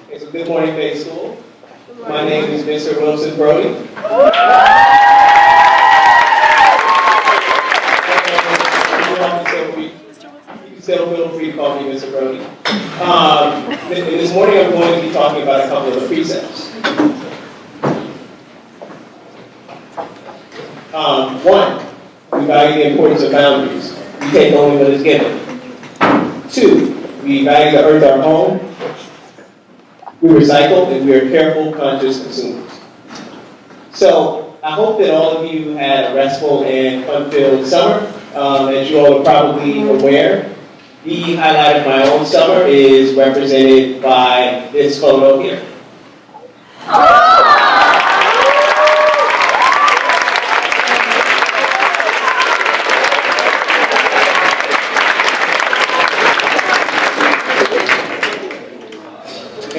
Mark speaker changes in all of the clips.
Speaker 1: Okay, so good morning, Bay School. My name is Mr. Wilson Broudy. You can still feel free to call me Mr. Broudy. This morning I'm going to be talking about a couple of the precepts. One, we value the importance of boundaries. We take only what is given. Two, we value the earth, our home. We recycle, and we are careful, conscious consumers. So I hope that all of you had a restful and fun-filled summer. As you all are probably aware, the highlight of my own summer is represented by this photo here.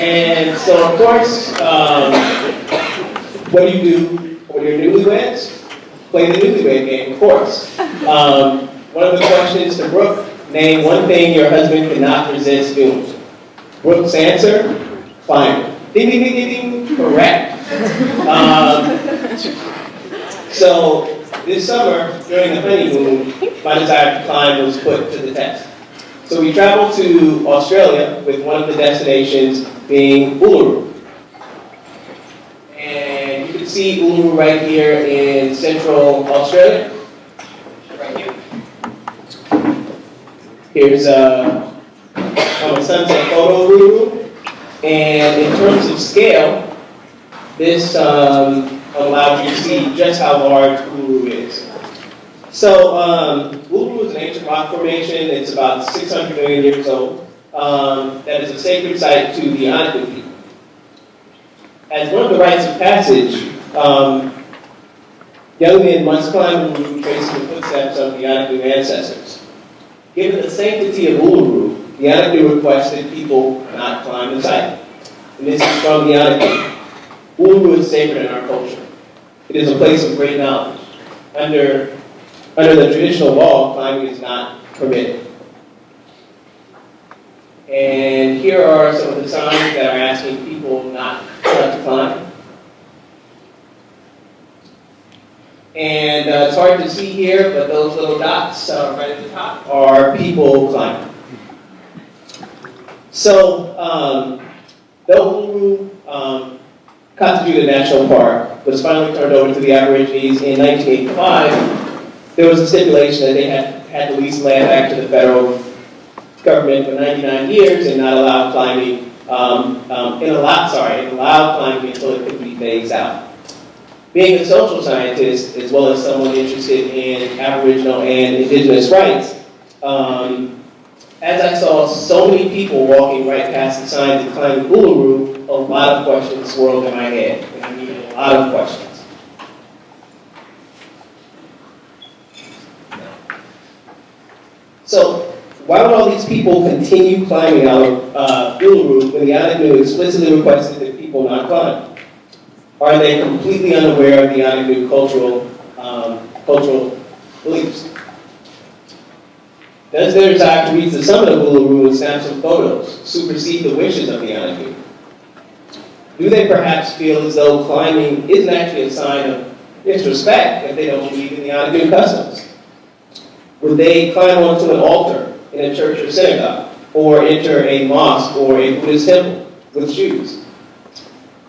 Speaker 1: And so, of course, what do you do when you're newlyweds? Play the newlywed game, of course. One of the questions to Brooke, name one thing your husband cannot resist doing. Brooke's answer, climb. Ding, ding, ding, ding, ding, correct. So, this summer, during the honeymoon, my desire to climb was put to the test. So we traveled to Australia with one of the destinations being Uluru. And you can see Uluru right here in central Australia. Right here. Here's a sunset photo of Uluru. And in terms of scale, this allows you to see just how large Uluru is. So, Uluru is an ancient rock formation. It's about 600 million years old. That is a sacred site to the Anaku people. As one of the rites of passage, young men must climb Uluru, tracing the footsteps of the Anaku ancestors. Given the sanctity of Uluru, the Anaku request that people not climb the site. And this is from the Anaku. Uluru is sacred in our culture. It is a place of great knowledge. Under the traditional law, climbing is not permitted. And here are some of the signs that are asking people not to climb. And it's hard to see here, but those little dots right at the top are people climbing. So, though Uluru constituted a national park, was finally turned over to the Aborigines in 1985, there was a stipulation that they had to lease land back to the federal government for 99 years and not allow climbing, allow climbing until it could be phased out. Being a social scientist, as well as someone interested in Aboriginal and indigenous rights, as I saw so many people walking right past the signs of climbing Uluru, a lot of questions swirled in my head. And I mean, a lot of questions. So, why would all these people continue climbing out of Uluru when the Anaku explicitly requested that people not climb? Are they completely unaware of the Anaku cultural beliefs? Does their desire to reach the summit of Uluru and snap some photos supersede the wishes of the Anaku? Do they perhaps feel as though climbing isn't actually a sign of disrespect if they don't believe in the Anaku customs? Would they climb onto an altar in a church or synagogue, or enter a mosque or a Buddhist temple with shoes?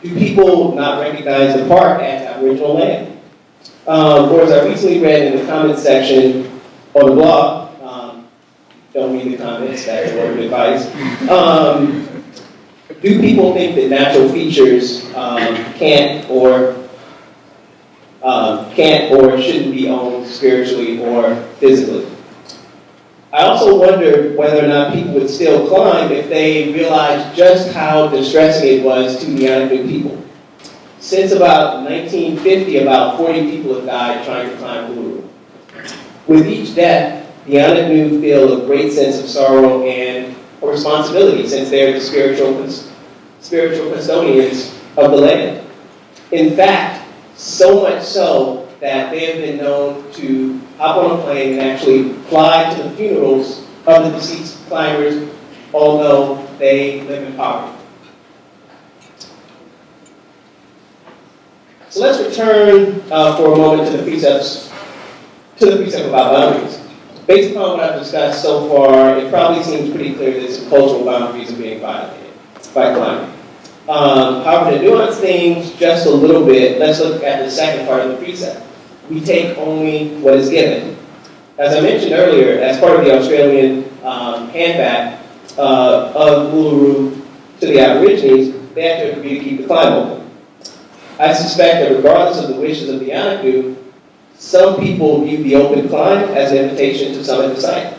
Speaker 1: Do people not recognize the park as Aboriginal land? Or as I recently read in the comments section on the blog, don't read the comments, that's a word of advice. Do people think that natural features can't or shouldn't be owned spiritually or physically? I also wondered whether or not people would still climb if they realized just how distressing it was to the Anaku people. Since about 1950, about 40 people have died trying to climb Uluru. With each death, the Anaku feel a great sense of sorrow and a responsibility since they're the spiritual custodians of the land. In fact, so much so that they have been known to hop on a plane and actually fly to the funerals of the deceased climbers, although they live in poverty. So let's return for a moment to the precept about boundaries. Based upon what I've discussed so far, it probably seems pretty clear that some cultural boundaries are being violated by climbing. However, to nuance things just a little bit, let's look at the second part of the precept. We take only what is given. As I mentioned earlier, as part of the Australian handback of Uluru to the Aborigines, they have to agree to keep the climb open. I suspect that regardless of the wishes of the Anaku, some people view the open climb as an invitation to summit the site.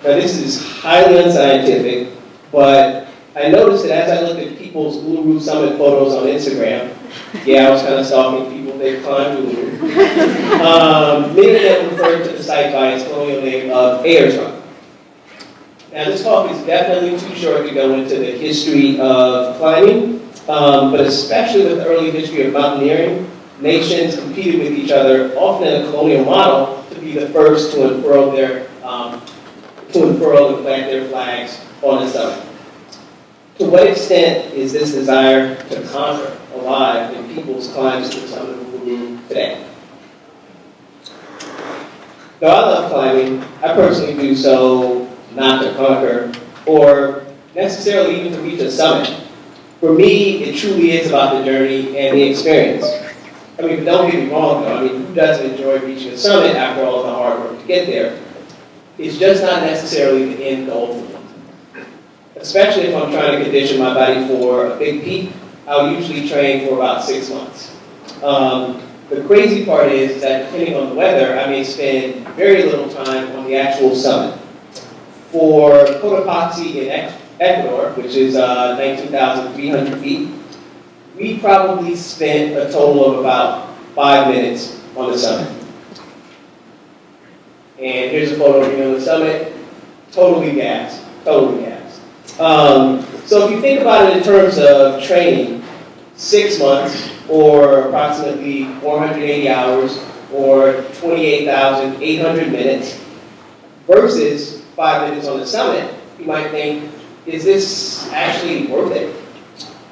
Speaker 1: Now this is highly unscientific, but I noticed that as I looked at people's Uluru summit photos on Instagram, yeah, I was kind of stalking people, they climbed Uluru. Many of them referred to the site by its colonial name of Ayers Rock. Now this talk is definitely too short to go into the history of climbing, but especially with the early history of mountaineering, nations competed with each other, often in a colonial model, to be the first to unfurl and plant their flags on the summit. To what extent is this desire to conquer alive in people's climbs to the summit of Uluru today? Though I love climbing, I personally do so not to conquer or necessarily even to reach a summit. For me, it truly is about the journey and the experience. I mean, but don't get me wrong though, I mean, who doesn't enjoy reaching a summit after all the hard work to get there? It's just not necessarily the end goal for me. Especially if I'm trying to condition my body for a big peak, I'll usually train for about 6 months. The crazy part is that depending on the weather, I may spend very little time on the actual summit. For Cotopaxi in Ecuador, which is 19,300 feet, we probably spent a total of about 5 minutes on the summit. And here's a photo of me on the summit, totally gassed, totally gassed. So if you think about it in terms of training, 6 months or approximately 480 hours or 28,800 minutes versus 5 minutes on the summit, you might think, is this actually worth it?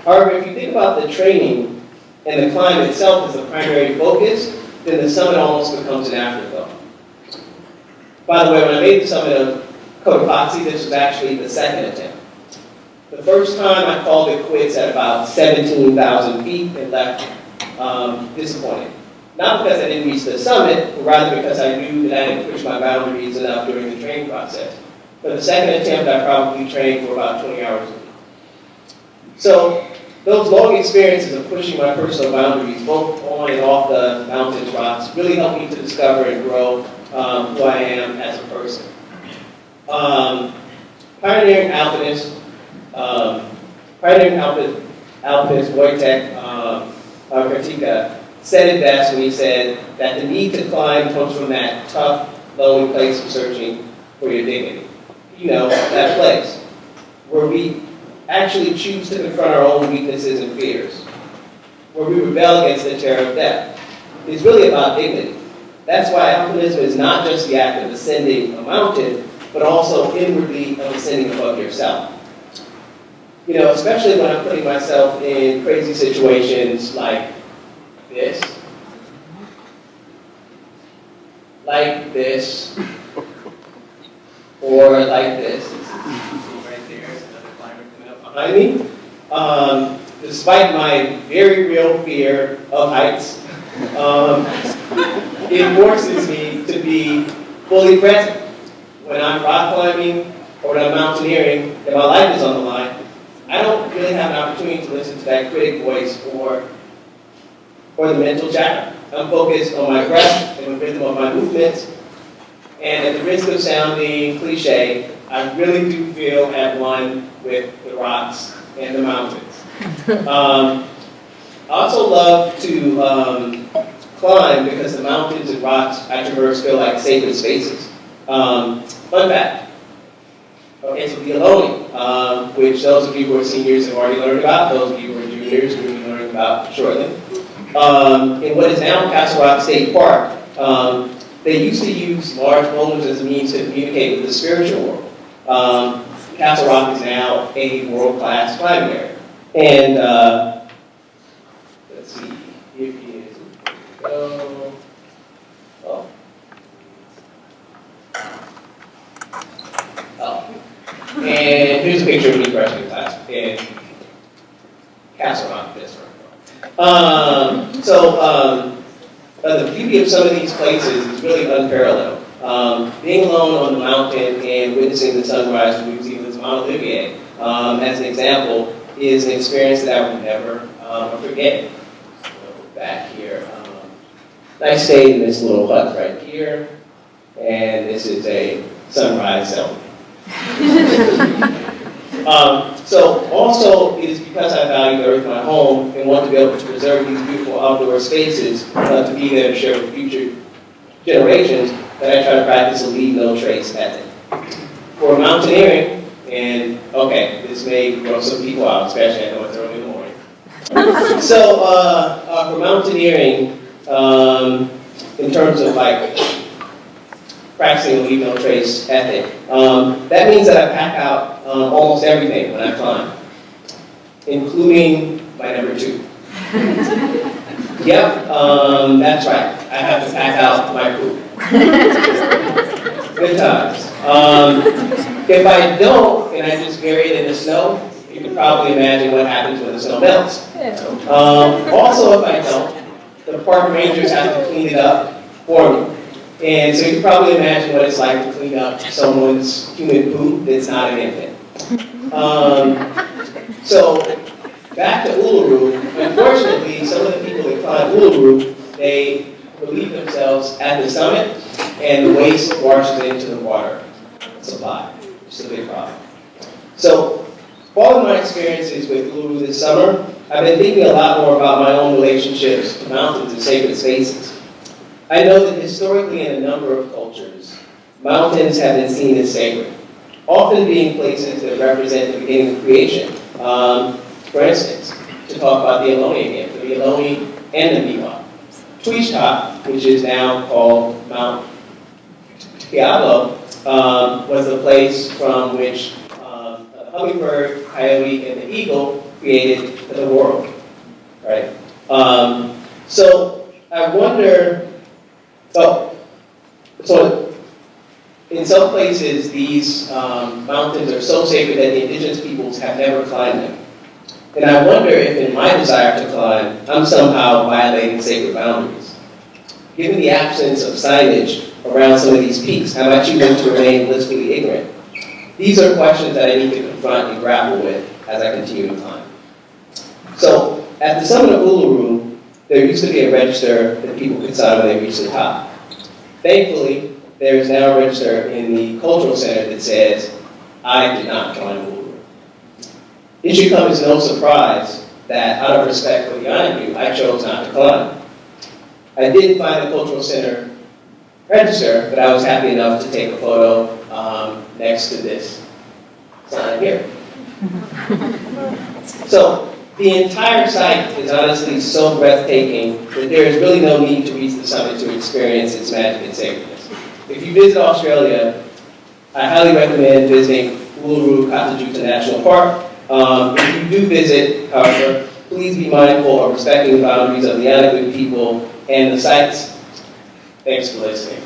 Speaker 1: However, if you think about the training and the climb itself as the primary focus, then the summit almost becomes an afterthought. By the way, when I made the summit of Cotopaxi, this was actually the second attempt. The first time I called it quits at about 17,000 feet and left disappointed. Not because I didn't reach the summit, but rather because I knew that I didn't push my boundaries enough during the training process. For the second attempt, I probably trained for about 20 hours a week. So those long experiences of pushing my personal boundaries, both on and off the mountains, rocks, really helped me to discover and grow who I am as a person. Pioneering alpinist Wojtek Kartika said it best when he said that the need to climb comes from that tough, lonely place of searching for your dignity. You know, that place where we actually choose to confront our own weaknesses and fears, where we rebel against the terror of death. It's really about dignity. That's why alpinism is not just the act of ascending a mountain, but also inwardly of ascending above yourself. You know, especially when I'm putting myself in crazy situations like this, or like this. Right there, there's another climber coming up behind me. Despite my very real fear of heights, it forces me to be fully present. When I'm rock climbing or when I'm mountaineering and my life is on the line, I don't really have an opportunity to listen to that critic voice or the mental chatter. I'm focused on my breath and the rhythm of my movements. And at the risk of sounding cliche, I really do feel at one with the rocks and the mountains. I also love to climb because the mountains and rocks I traverse feel like sacred spaces. Fun fact. Okay, so the Ohlone, which those of you who are seniors have already learned about, those of you who are juniors will be learning about shortly. In what is now Castle Rock State Park, they used to use large boulders as a means to communicate with the spiritual world. Castle Rock is now a world-class climbing area. And, let's see, Here he is. Oh. Oh. And here's a picture of me brushing the class in Castle Rock, this the beauty of some of these places is really unparalleled. Being alone on the mountain and witnessing the sunrise from New Zealand's Mount Olivier, as an example, is an experience that I will never forget. So back here, I stayed in this little hut right here, and this is a sunrise selfie. Also, it is because I value the earth, my home, and want to be able to preserve these beautiful outdoor spaces to be there to share with future generations that I try to practice a leave no trace ethic. For mountaineering, and okay, this may throw some people out, especially I know it's early in the morning. For mountaineering, in terms of like practicing a leave no trace ethic, that means that I pack out almost everything when I climb, including my number 2. Yep, that's right. I have to pack out my poop. Good times. If I don't, and I just bury it in the snow, you can probably imagine what happens when the snow melts. Also, if I don't, the park rangers have to clean it up for me. And so you can probably imagine what it's like to clean up someone's human poop that's not an infant. Back to Uluru. Unfortunately, some of the people that climb Uluru, they relieve themselves at the summit, and the waste washes into the water supply, which is a big problem. So, following my experiences with Uluru this summer, I've been thinking a lot more about my own relationships to mountains and sacred spaces. I know that historically in a number of cultures, mountains have been seen as sacred, often being places that represent the beginning of creation. For instance, to talk about the Ohlone again, the Ohlone and the Miwok. Tweeshtop, which is now called Mount Diablo, was the place from which the hummingbird, coyote, and the eagle created the world. Right? So I wonder. In some places, these mountains are so sacred that the indigenous peoples have never climbed them. And I wonder if in my desire to climb, I'm somehow violating sacred boundaries. Given the absence of signage around some of these peaks, am I choosing to remain blissfully ignorant? These are questions that I need to confront and grapple with as I continue to climb. So, at the summit of Uluru, there used to be a register that people could sign when they reached the top. Thankfully, there is now a register in the cultural center that says, I did not climb Uluru. It should come as no surprise that out of respect for the Yanagu, I chose not to climb. I did find the cultural center register, but I was happy enough to take a photo next to this sign here. So, the entire site is honestly so breathtaking that there is really no need to reach the summit to experience its magic and sacredness. If you visit Australia, I highly recommend visiting Uluru Katajuta National Park. If you do visit, however, please be mindful of respecting the boundaries of the Yanagu people and the sites. Thanks for listening.